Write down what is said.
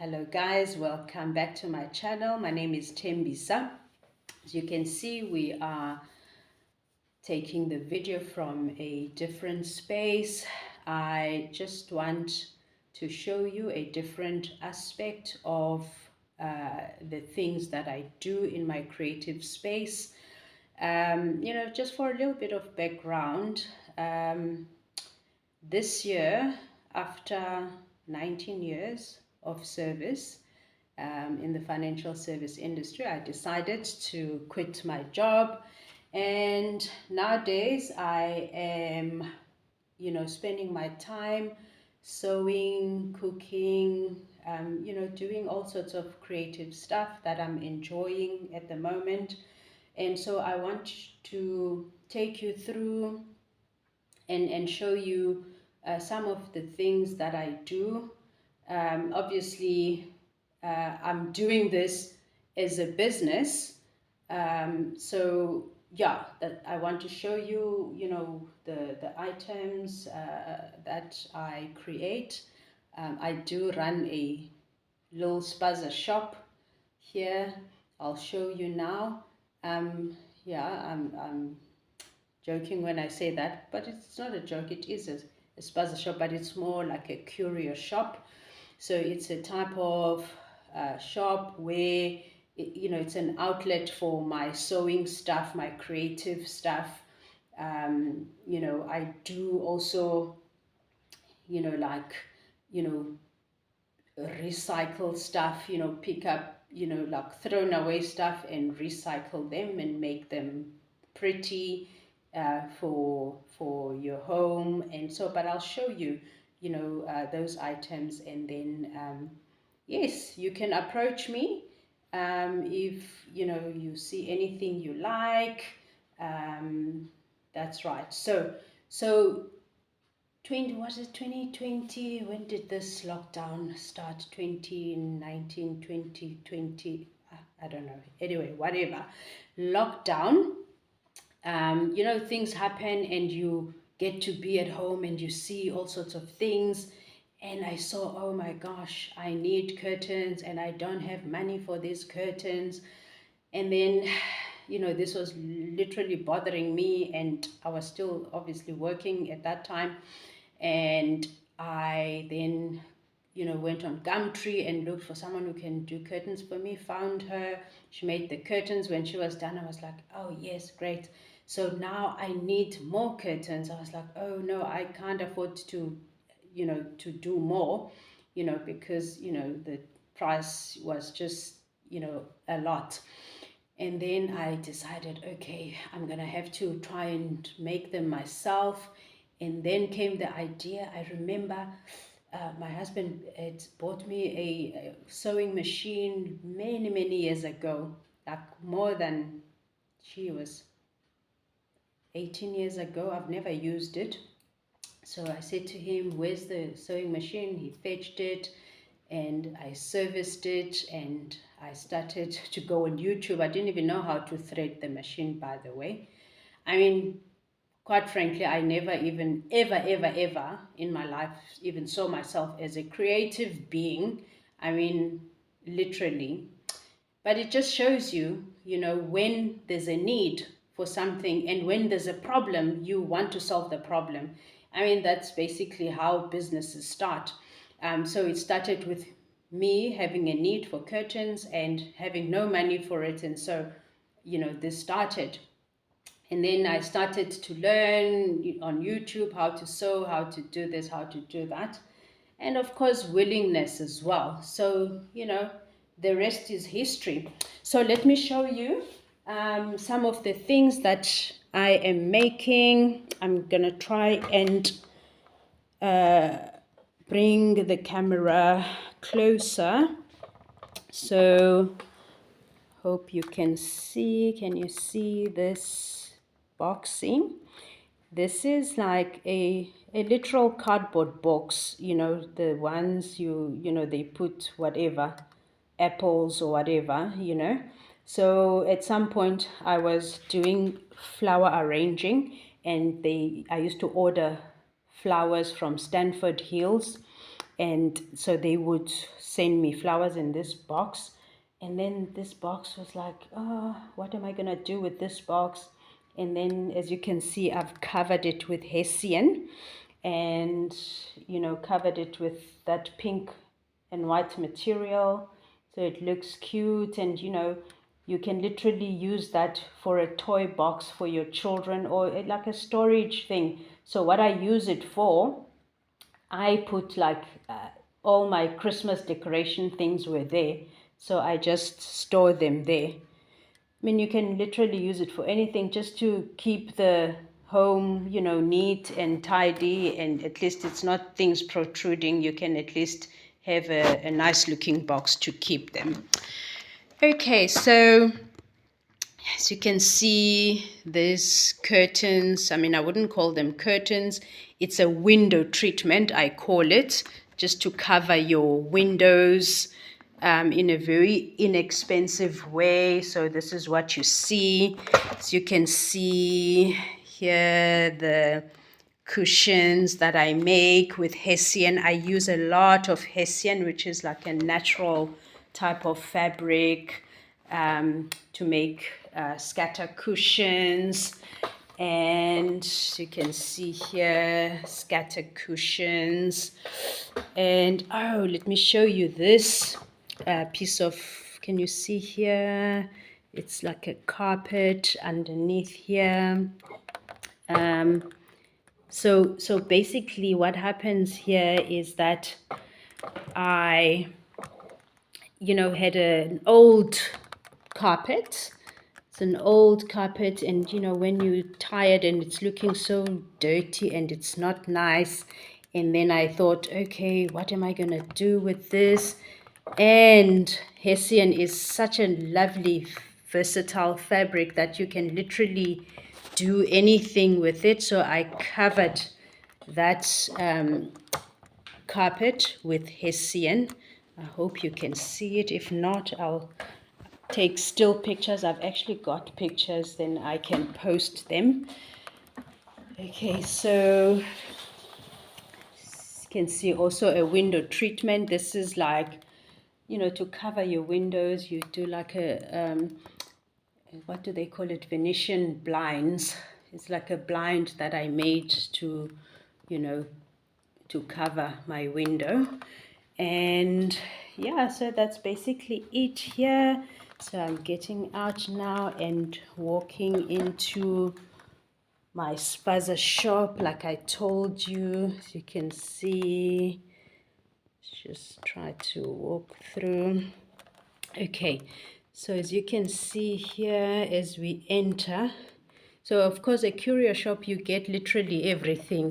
Hello guys, welcome back to my channel. My name is Tembisa. As you can see, we are taking the video from a different space. I just want to show you a different aspect of the things that I do in my creative space. Just for a little bit of background, this year, after 19 years of service in the financial service industry, I decided to quit my job. And nowadays, I am, spending my time sewing, cooking, doing all sorts of creative stuff that I'm enjoying at the moment. And so I want to take you through and show you some of the things that I do. Obviously, I'm doing this as a business. So yeah, that I want to show you, the items that I create. I do run a little spaza shop here. I'll show you now. I'm joking when I say that, but it's not a joke. It is a spaza shop, but it's more like a curio shop. So it's a type of shop where it's an outlet for my sewing stuff, my creative stuff. I do also like recycle stuff, pick up like thrown away stuff and recycle them and make them pretty for your home. And so, but I'll show you those items, and then yes, you can approach me if you see anything you like. That's right. So 2020? When did this lockdown start? 2019, 2020? I don't know. Anyway, whatever. Lockdown. Things happen and you get to be at home and you see all sorts of things. And I saw, oh my gosh, I need curtains and I don't have money for these curtains. And then, this was literally bothering me, and I was still obviously working at that time. And I then, went on Gumtree and looked for someone who can do curtains for me, found her. She made the curtains. When she was done, I was like, oh yes, great. So now I need more curtains. I was like, oh no, I can't afford to do more, because, the price was just, a lot. And then I decided, okay, I'm going to have to try and make them myself. And then came the idea. I remember my husband had bought me a sewing machine many, many years ago, like more than, she was 18 years ago. I've never used it. So I said to him, where's the sewing machine? He fetched it and I serviced it, and I started to go on YouTube. I didn't even know how to thread the machine, by the way. I mean, quite frankly, I never even ever in my life even saw myself as a creative being. I mean, literally. But it just shows you, when there's a need for something and when there's a problem, you want to solve the problem. I mean, that's basically how businesses start. So it started with me having a need for curtains and having no money for it. And so, this started. And then I started to learn on YouTube how to sew, how to do this, how to do that. And of course, willingness as well. So, the rest is history. So let me show you some of the things that I am making. I'm going to try and bring the camera closer. So hope you can see. Can you see this boxing? This is like a literal cardboard box, the ones they put whatever, apples or whatever, So at some point I was doing flower arranging, and I used to order flowers from Stanford Hills, And so they would send me flowers in this box. And then this box was like, oh, what am I going to do with this box? And then, as you can see, I've covered it with hessian, and covered it with that pink and white material, so it looks cute. And you can literally use that for a toy box for your children, or like a storage thing. So what I use it for, I put like all my Christmas decoration things were there, so I just store them there. I mean, you can literally use it for anything, just to keep the home, neat and tidy, and at least it's not things protruding. You can at least have a nice looking box to keep them. Okay, so as you can see, there's curtains. I mean, I wouldn't call them curtains. It's a window treatment, I call it, just to cover your windows in a very inexpensive way. So this is what you see. As you can see here, the cushions that I make with hessian. I use a lot of hessian, which is like a natural type of fabric, to make scatter cushions. And you can see here, scatter cushions. And oh, let me show you this piece of, can you see here? It's like a carpet underneath here. So basically what happens here is that I, had an old carpet. It's an old carpet, and when you tie it and it's looking so dirty and it's not nice. And then I thought, okay, what am I gonna do with this? And hessian is such a lovely, versatile fabric that you can literally do anything with it. So I covered that carpet with hessian. I hope you can see it. If not, I'll take still pictures. I've actually got pictures, then I can post them. Okay, so you can see also a window treatment. This is like, to cover your windows. You do like a what do they call it, Venetian blinds. It's like a blind that I made to to cover my window. And yeah, so that's basically it here. So I'm getting out now and walking into my spaza shop, like I told you. As you can see, just try to walk through. Okay, so as you can see here, as we enter, so of course a curio shop, you get literally everything.